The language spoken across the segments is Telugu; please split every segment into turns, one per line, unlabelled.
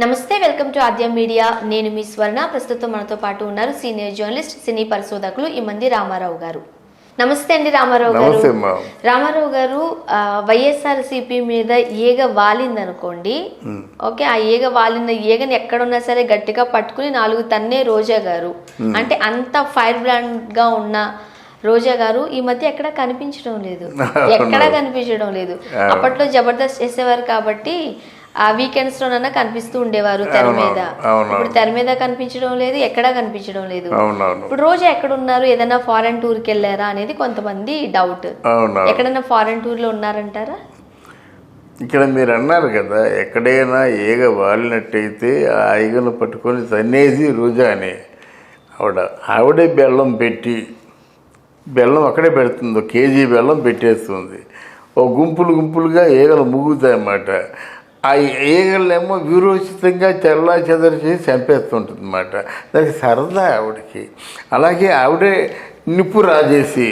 నమస్తే, వెల్కమ్ టు ఆద్య మీడియా. నేను మీ స్వర్ణ. ప్రస్తుతం మనతో పాటు ఉన్నారు సీనియర్ జర్నలిస్ట్, సినీ పరిశోధకులు ఇమ్మంది రామారావు గారు. నమస్తే అండి రామారావు గారు. రామారావు గారు, వైఎస్ఆర్సీపీ మీద ఈగ వాలిందనుకోండి, ఓకే, ఆ ఈగ వాలిన ఈగని ఎక్కడున్నా సరే గట్టిగా పట్టుకుని 4 తన్నే రోజా గారు. అంటే అంత ఫైర్ బ్రాండ్ గా ఉన్న రోజా గారు ఈ మధ్య ఎక్కడా కనిపించడం లేదు, అప్పట్లో జబర్దస్త్ చేసేవారు కాబట్టి ఆ వీకెండ్స్ లోనన్నా కనిపిస్తూ ఉండేవారు తెర మీద. ఇప్పుడు తెర మీద కనిపించడం లేదు, ఎక్కడా కనిపించడం లేదు. ఇప్పుడు రోజా ఎక్కడున్నారు? ఏదైనా ఫారెన్ టూర్ కి వెళ్ళారా అనేది కొంతమంది డౌట్. ఎక్కడైనా ఫారెన్ టూర్ లో ఉన్నారంటారా?
ఇక్కడ మీరు అన్నారు కదా, ఎక్కడైనా ఈగ వాలినట్టయితే ఆ ఈగను పట్టుకొని తన్నేసి రోజా అని ఆవిడే బెల్లం అక్కడే పెడుతుంది, కేజీ బెల్లం పెట్టేస్తుంది. ఓ గుంపులుగా ఈగలు ముగుతాయి అన్నమాట. ఆ ఈగలేమో వీరోచితంగా చెల్లా చెదర చేసి చంపేస్తుంటుంది అన్నమాట. దానికి సరదా ఆవిడకి. అలాగే ఆవిడే నిప్పు రాజేసి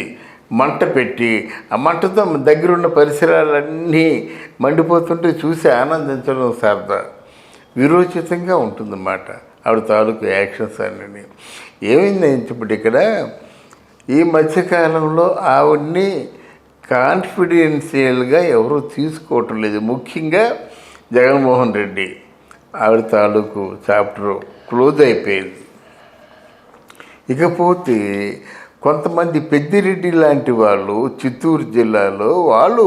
మంట పెట్టి ఆ మంటతో దగ్గరున్న పరిసరాలన్నీ మండిపోతుంటే చూసి ఆనందించడం సరదా. వీరోచితంగా ఉంటుందన్నమాట ఆవిడ తాలూకు యాక్షన్స్ అన్నీ. ఏమైంది ఇప్పుడు ఇక్కడ ఈ మధ్యకాలంలో ఆవిడ్ని కాన్ఫిడెన్షియల్గా ఎవరూ తీసుకోవటం లేదు. ముఖ్యంగా జగన్మోహన్ రెడ్డి ఆవిడ తాలూకు చాప్టర్ క్లోజ్ అయిపోయింది. ఇకపోతే కొంతమంది పెద్దిరెడ్డి లాంటి వాళ్ళు చిత్తూరు జిల్లాలో వాళ్ళు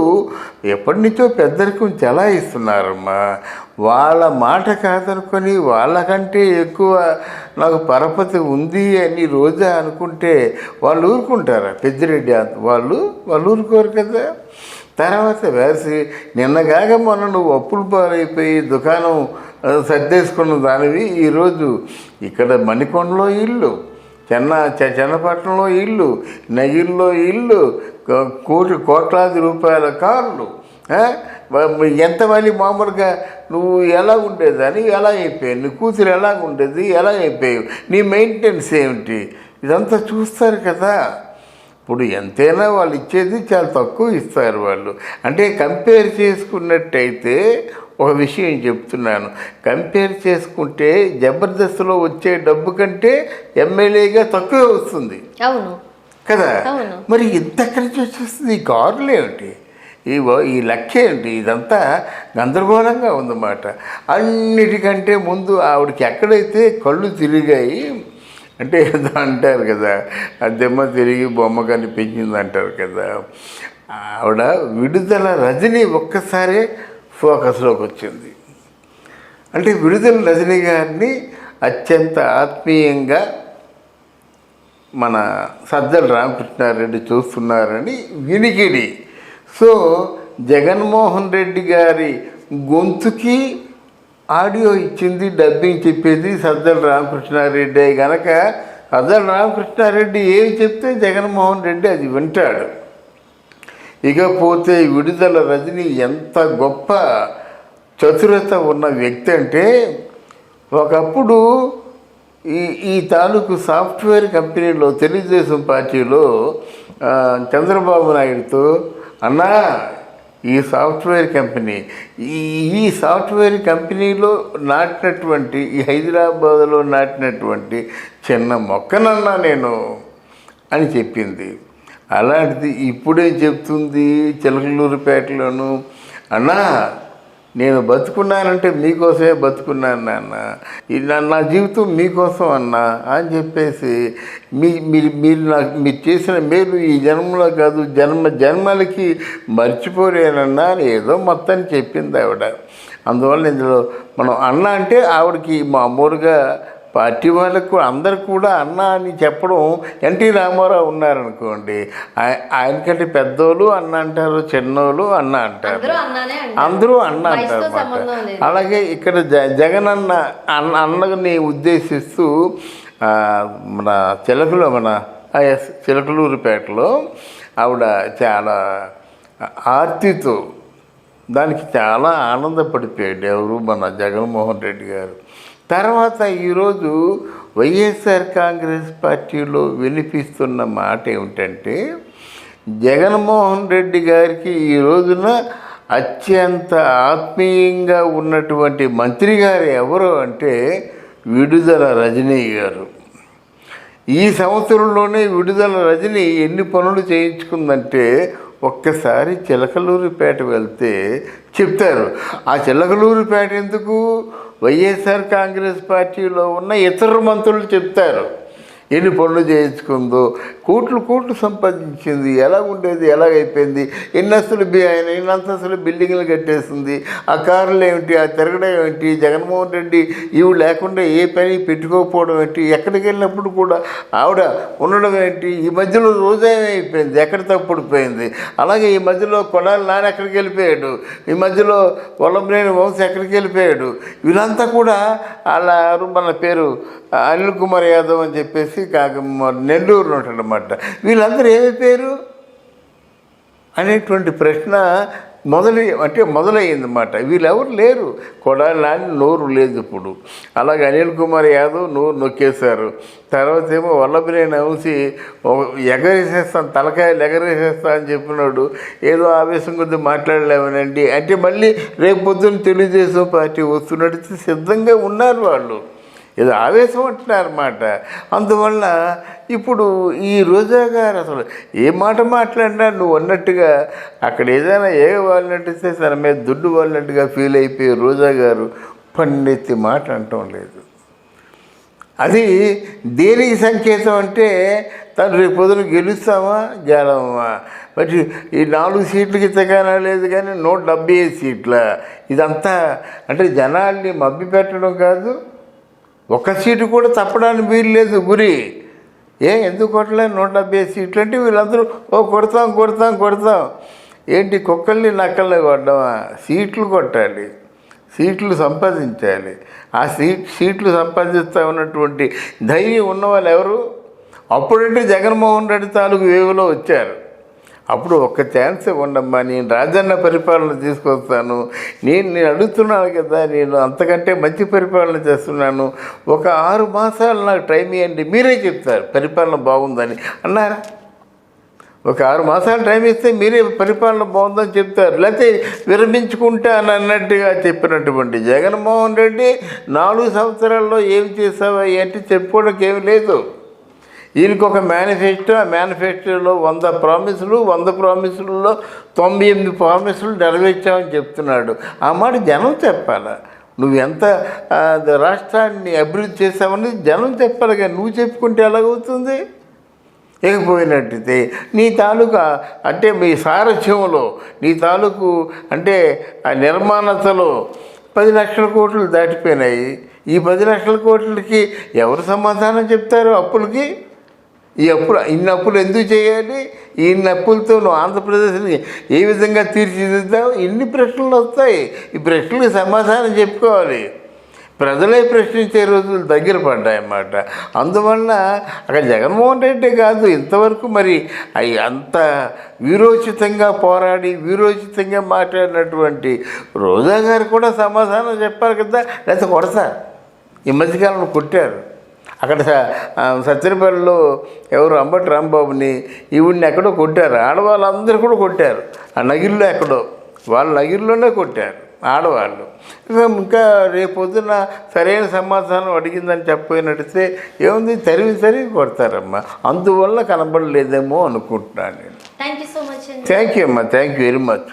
ఎప్పటి నుంచో పెద్దరికం చెలాయిస్తున్నారమ్మా. వాళ్ళ మాట కాదనుకొని వాళ్ళకంటే ఎక్కువ నాకు పరపతి ఉంది అని రోజా అనుకుంటే వాళ్ళు ఊరుకుంటారా? పెద్దిరెడ్డి వాళ్ళు ఊరుకోరు కదా. తర్వాత వేసి నిన్నగాక మొన్న నువ్వు అప్పులు పాలైపోయి దుకాణం సర్దేసుకున్న దానివి ఈరోజు ఇక్కడ మణికొండలో ఇల్లు, చెన్నపట్నంలో ఇల్లు, నగిరిలో ఇల్లు, కోట్లాది రూపాయల కార్లు, ఎంత మళ్ళీ మామూలుగా నువ్వు ఎలా ఉండేదని ఎలా అయిపోయావు, నీ కూతురు ఎలా ఉండేది ఎలా అయిపోయావు, నీ మెయింటెనెన్స్ ఏమిటి, ఇదంతా చూస్తారు కదా. ఇప్పుడు ఎంతైనా వాళ్ళు ఇచ్చేది చాలా తక్కువ ఇస్తారు వాళ్ళు. అంటే కంపేర్ చేసుకున్నట్టయితే ఒక విషయం చెప్తున్నాను, కంపేర్ చేసుకుంటే జబర్దస్త్లో వచ్చే డబ్బు కంటే ఎమ్మెల్యేగా తక్కువే వస్తుంది. అవును కదా. మరి ఇంతక్కడి నుంచి వచ్చేస్తుంది ఈ కార్లు ఏమిటి, ఈ లెక్క ఏంటి? ఇదంతా గందరగోళంగా ఉందన్నమాట. అన్నిటికంటే ముందు ఆవిడకి ఎక్కడైతే కళ్ళు తిరిగాయి అంటే అంటారు కదా, ఆ దెమ్మ తిరిగి బొమ్మ కనిపించింది అంటారు కదా, ఆవిడ విడుదల రజనీ ఒక్కసారే ఫోకస్లోకి వచ్చింది. అంటే విడుదల రజనీ గారిని అత్యంత ఆత్మీయంగా మన సజ్జల రామకృష్ణారెడ్డి చూస్తున్నారని వినికిడి. సో జగన్మోహన్ రెడ్డి గారి గొంతుకి ఆడియో ఇచ్చింది, డబ్బింగ్ చెప్పేది సజ్జల రామకృష్ణారెడ్డి. కనుక సజ్జల రామకృష్ణారెడ్డి ఏమి చెప్తే జగన్మోహన్ రెడ్డి అది వింటాడు. ఇకపోతే విడుదల రజనీ ఎంత గొప్ప చతురత ఉన్న వ్యక్తి అంటే, ఒకప్పుడు ఈ తాలూకు సాఫ్ట్వేర్ కంపెనీలో తెలుగుదేశం పార్టీలో చంద్రబాబు నాయుడుతో, అన్నా ఈ సాఫ్ట్వేర్ కంపెనీలో నాటినటువంటి, ఈ హైదరాబాద్లో నాటినటువంటి చిన్న మొక్కనన్నా నేను అని చెప్పింది. అలాంటిది ఇప్పుడేం చెప్తుంది చిలకలూరుపేటలోను, అన్నా నేను బతుకున్నానంటే మీకోసమే బతుకున్నాను నాన్న, నా జీవితం మీకోసం అన్నా అని చెప్పేసి మీరు చేసిన మేలు ఈ జన్మలో కాదు జన్మలకి మర్చిపోలేనన్నా అని ఏదో మొత్తాన్ని చెప్పింది ఆవిడ. అందువల్ల ఇందులో మనం అన్న అంటే ఆవిడకి మామూలుగా పార్టీ వాళ్ళకు అందరు కూడా అన్న అని చెప్పడం, ఎన్టీ రామారావు ఉన్నారనుకోండి, ఆయనకంటే పెద్దోళ్ళు అన్న అంటారు, చిన్నోళ్ళు అన్న అంటారు, అందరూ అన్న అంటారు అన్నమాట. అలాగే ఇక్కడ జగనన్న అన్నని ఉద్దేశిస్తూ మన చిలకలూరుపేటలో ఆవిడ చాలా ఆర్తితో దానికి చాలా ఆనందపడిపోయాడు ఎవరు, మన జగన్మోహన్ రెడ్డి గారు. తర్వాత ఈరోజు వైఎస్ఆర్ కాంగ్రెస్ పార్టీలో వినిపిస్తున్న మాట ఏమిటంటే, జగన్మోహన్ రెడ్డి గారికి ఈ రోజున అత్యంత ఆత్మీయంగా ఉన్నటువంటి మంత్రి గారు ఎవరు అంటే విడుదల రజనీ గారు. ఈ సంవత్సరంలోనే విడుదల రజని ఎన్ని పనులు చేయించుకుందంటే ఒక్కసారి చిలకలూరిపేట వెళ్తే చెప్తారు. ఆ చిలకలూరిపేట ఎందుకు, వైఎస్ఆర్ కాంగ్రెస్ పార్టీలో ఉన్న ఇతర మంత్రులు చెప్తారు ఎన్ని పనులు చేయించుకుందో, కోట్లు సంపాదించింది, ఎలా ఉండేది ఎలాగైపోయింది, ఎన్నంతస్తులు బిల్డింగ్లు కట్టేసింది, ఆ కార్లు ఏమిటి, ఆ తిరగడం ఏమిటి, జగన్మోహన్ రెడ్డి ఇవి లేకుండా ఏ పని పెట్టుకోకపోవడం ఏంటి, ఎక్కడికి వెళ్ళినప్పుడు కూడా ఆవిడ ఉండడం ఏంటి, ఈ మధ్యలో రోజేమైపోయింది, ఎక్కడ తప్పుడిపోయింది, అలాగే ఈ మధ్యలో కొడాలి నాని ఎక్కడికి వెళ్ళిపోయాడు, ఈ మధ్యలో వల్లభనేని వంశీ ఎక్కడికి వెళ్ళిపోయాడు, వీళ్ళంతా కూడా వాళ్ళ మన పేరు అనిల్ కుమార్ యాదవ్ అని చెప్పేసి నెల్లూరులో ఉంటాడనమాట. వీళ్ళందరూ ఏమైపోయారు అనేటువంటి ప్రశ్న మొదలయ్యిందన్నమాట. వీళ్ళెవరు లేరు. కొడాలి నాని నోరు లేదు ఇప్పుడు, అలాగే అనిల్ కుమార్ యాదవ్ నోరు నొక్కేశారు. తర్వాత ఏమో వల్లభనేని వంశీ ఎగరేసేస్తాను, తలకాయలు ఎగరేసేస్తా అని చెప్పినాడు. ఏదో ఆవేశం కొద్దిగా మాట్లాడలేమనండి అంటే మళ్ళీ రేపు పొద్దున్న తెలుగుదేశం పార్టీ వస్తున్నట్టు సిద్ధంగా ఉన్నారు వాళ్ళు, ఏదో ఆవేశం అంటున్నారన్నమాట. అందువల్ల ఇప్పుడు ఈ రోజా గారు అసలు ఏ మాట మాట్లాడినా నువ్వు అన్నట్టుగా అక్కడ ఏదైనా వాళ్ళనట్టిస్తే తన మీద దుడ్డు వాళ్ళనట్టుగా ఫీల్ అయిపోయి రోజా గారు పన్నెత్తి మాట అంటం లేదు. అది దేనికి సంకేతం అంటే తను రేపు పొద్దున గెలుస్తామా గెలవమా, మరి ఈ 4 సీట్లకి తెగానా లేదు కానీ 175 సీట్ల, ఇదంతా అంటే జనాల్ని మభ్య పెట్టడం కాదు, ఒక్క సీటు కూడా తప్పడానికి వీలు లేదు గురి. ఎందుకు కొట్టలేదు 170 సీట్లు అంటే వీళ్ళందరూ కొడతాం ఏంటి, కుక్కల్ని నక్కల్ని కొట్టడమా, సీట్లు కొట్టాలి, సీట్లు సంపాదించాలి. ఆ సీట్లు సంపాదిస్తూ ఉన్నటువంటి ధైర్యం ఉన్నవాళ్ళు ఎవరు? అప్పుడంటే జగన్మోహన్ రెడ్డి తాలూకు వేవులో వచ్చారు. అప్పుడు ఒక్క ఛాన్స్ ఇవ్వండమ్మా, నేను రాజన్న పరిపాలన తీసుకొస్తాను, నేను అడుగుతున్నాను కదా, నేను అంతకంటే మంచి పరిపాలన చేస్తున్నాను, ఒక 6 మాసాలు నాకు టైం ఇవ్వండి, మీరే చెప్తారు పరిపాలన బాగుందని అన్నారా? ఒక 6 మాసాలు టైం ఇస్తే మీరే పరిపాలన బాగుందని చెప్తారు, లేకపోతే విరమించుకుంటాను అన్నట్టుగా చెప్పినటువంటి జగన్మోహన్ రెడ్డి 4 సంవత్సరాల్లో ఏం చేసావా అంటే చెప్పుకోవడానికి ఏమి లేదు. ఈయనకి ఒక మేనిఫెస్టో, ఆ మేనిఫెస్టోలో 100 ప్రామిసులు, 100 ప్రామిసులలో 98 ప్రామిసులు నెరవేర్చామని చెప్తున్నాడు. ఆ మాట జనం చెప్పాలా? నువ్వు ఎంత రాష్ట్రాన్ని అభివృద్ధి చేసావని జనం చెప్పాలి కానీ నువ్వు చెప్పుకుంటే ఎలాగవుతుంది? ఇకపోయినట్టయితే నీ తాలూకా అంటే మీ సారథ్యంలో, నీ తాలూకు అంటే ఆ నిర్మాణతలో 10 లక్షల కోట్లు దాటిపోయినాయి. ఈ 10 లక్షల కోట్లకి ఎవరు సమాధానం చెప్తారు? అప్పులకి ఇన్ని అప్పులు ఎందుకు చేయాలి, ఇన్ని అప్పులతో నువ్వు ఆంధ్రప్రదేశ్ని ఏ విధంగా తీర్చిదిద్దావు, ఇన్ని ప్రశ్నలు వస్తాయి. ఈ ప్రశ్నలకు సమాధానం చెప్పుకోవాలి. ప్రజలే ప్రశ్నించే రోజులు దగ్గర పడ్డాయన్నమాట. అందువల్ల అక్కడ జగన్మోహన్ రెడ్డి కాదు ఇంతవరకు మరి అంత వీరోచితంగా పోరాడి వీరోచితంగా మాట్లాడినటువంటి రోజా గారు కూడా సమాధానం చెప్పాలి కదా, లేకపోతే కొడతారు. ఈ మధ్యకాలంలో కొట్టారు అక్కడ సత్యనపల్లిలో ఎవరు అంబటి రాంబాబుని, ఈవిడిని ఎక్కడో కొట్టారు, ఆడవాళ్ళందరూ కూడా కొట్టారు. ఆ నగిరిలో ఎక్కడో వాళ్ళ నగిరిలోనే కొట్టారు ఆడవాళ్ళు. ఇంకా రేపొద్దున సరైన సమాధానం అడిగిందని చెప్పినట్టయితే ఏముంది, తరివి కొడతారమ్మా. అందువల్ల కనబడలేదేమో అనుకుంటున్నాను నేను.
Thank you so much.
Thank you అమ్మా, థ్యాంక్ యూ వెరీ మచ్.